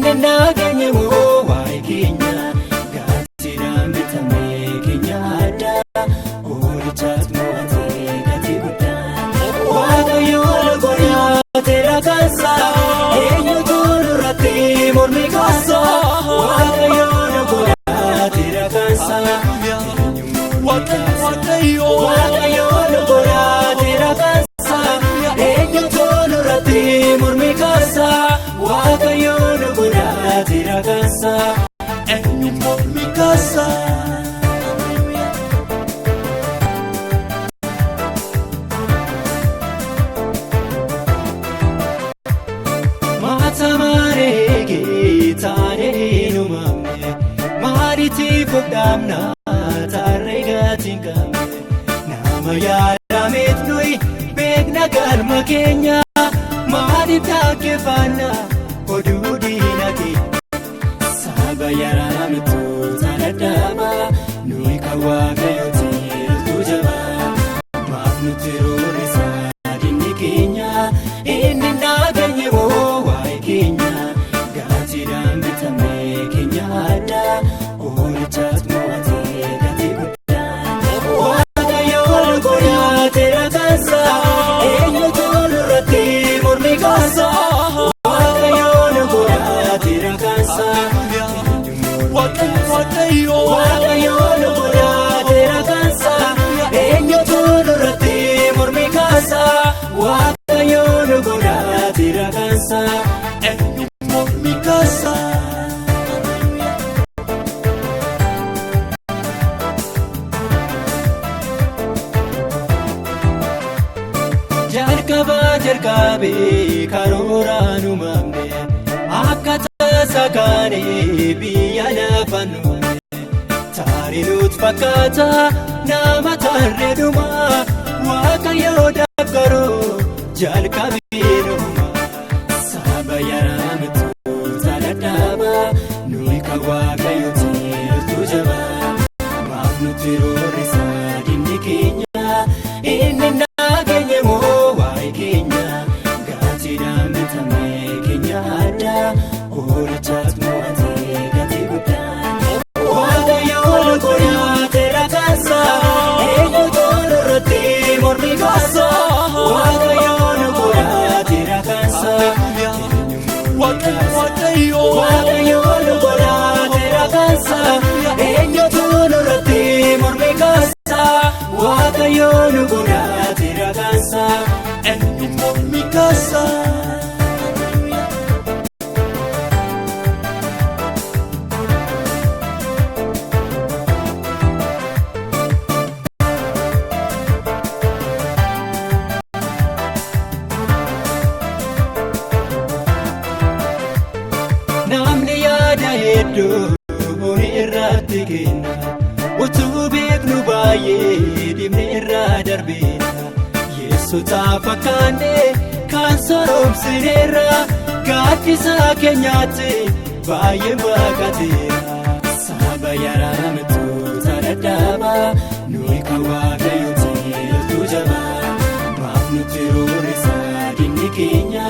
inni nageenye moo waa'ee keenya gaazexaan bitamee keenya addaa oolchaas mo'atee gatii guddaa waaqayyoon godhateera kansaa eenyutu nurratti mormi kaasaa waaqayyoon godhateera kansaa waaqayyoon godhateera kansaa eenyutu nurratti mormi kaasaa waaqayyoon godhateera kansaa eenyu mormi kaasaa. Fudhamna taarree gatiin qabne nama yaadameet nuyi beekna galma keenya maaliif dhaggeeffanna oduu diina keenya saba yaraametu taladhaaba nuyi kan waaqayyooti iltuu jabaa maaf nuti roorrisaa dinni keenya inni nageenye moo waa'ee keenya gaazexaan bitamee keenya addaa oolchaas mo'atee gatii guddaa waaqayyoon godhateera kansaa eenyutu nurratti mormi kaasaa waaqayyoon godhateera kansaa waaqayyoon godhateera kansaa eenyutu nurratti mormi kaasaa waaqayyoon godhateera kansaa eenyu mormi kaasaa. Jalqabee karooraan uumamne akka tasaa kaanee biyya lafa nuumne taarinuut fakkaata nama tarree dhumaa waaqayyoo dakkaroo jalqabee dhumaa saba yaraametu taladhaaba nuyi kan waaqayyooti iltuu jabaa maaf nuti roorrisaa dinni keenya inni nageenye moo waa'ee keenya gaazexaan bitamee keenya addaa oolchaas mo'atee gatii guddaa waaqayyoon godhateera kansaa eenyutu nurratti mormi kaasaa waaqayyoon godhateera kansaa waaqayyoon godhateera kansaa eenyutu nurratti mormi kaasaa waaqayyoon godhateera kansaa eenyu mormi kaasaa. Namni yaada hedduu irratti kenna utuu beeknu baay'ee dhimne irraa darbeera yeessota fakkaanne kan sooromsineerra gaaddisa keenyaatti baay'ee baqateera saba yaraametu taladhaaba nuyi kan waaqayyooti iltuu jabaa maaf nuti roorrisaa dinni keenya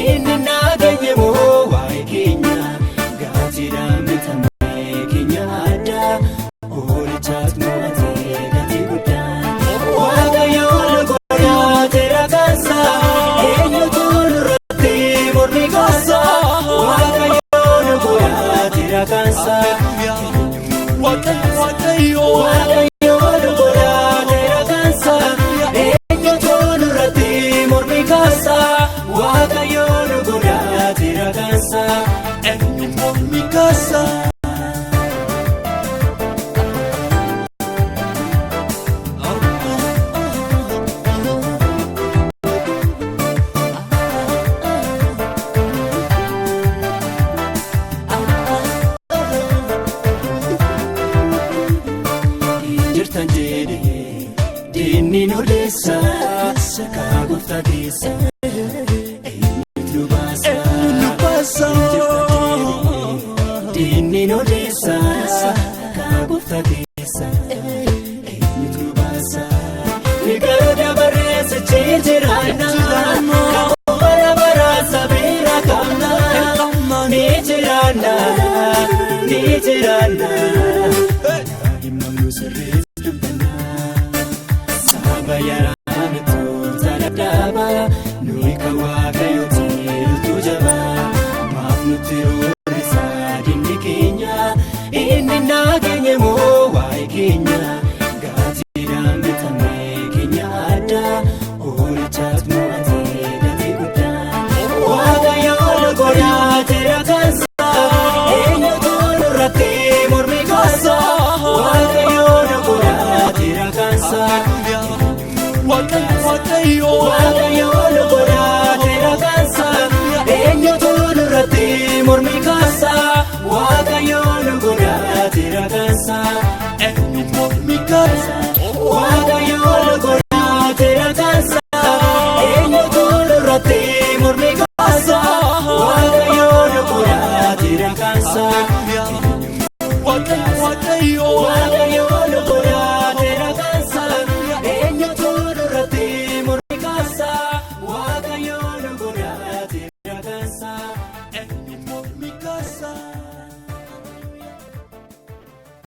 inni nageenye moo waa'ee keenya gaazexaan bitamee keenya addaa oolchaas mo'atee gatii guddaa waaqayyoon godhateera kansaa eenyutu nurratti mormi kaasaa waaqayyoon godhateera kansaa waaqayyoon godhateera kansaa eenyutu nurratti mormi kaasaa waaqayyoon godhateera kansaa eenyu mormi kaasaa. Jirtan jedhee diinni noleessa sakaa gooftaa keessa eenyutu nu baasa diinni noleessa sakaa gooftaa keessa eenyutu nu baasa eegaluu dabareessa jijjiirannaa kaawwara baraasa beera qabna ni jira. walii jiraanna himamnu sirriis dubbanna saba yaraa mittoota dadhaaba nuyi kan waaqayyooti loltuu jaba maaf nutti roorrisaa dinni keenya inni nageenya moo waa'ee keenya gaatiidhaan bitamee keenya addaa oolchaas mo'atee gatii guddaa waaqayyoon godhateera kansa eenyutu nurratti mormi kaasa waaqayyoon godhateera kansa waaqayyoon godhateera kansa eenyutu nurratti mormi kaasa waaqayyoon godhateera kansa eenyutu mormi kaasa waaqayyoon godhateera kansa eenyutu nurratti mormi kaasa waaqayyoon godhateera kansa waaqayyoon godhateera kansa eenyutu nurratti mormi kaasa waaqayyoon godhateera kansa.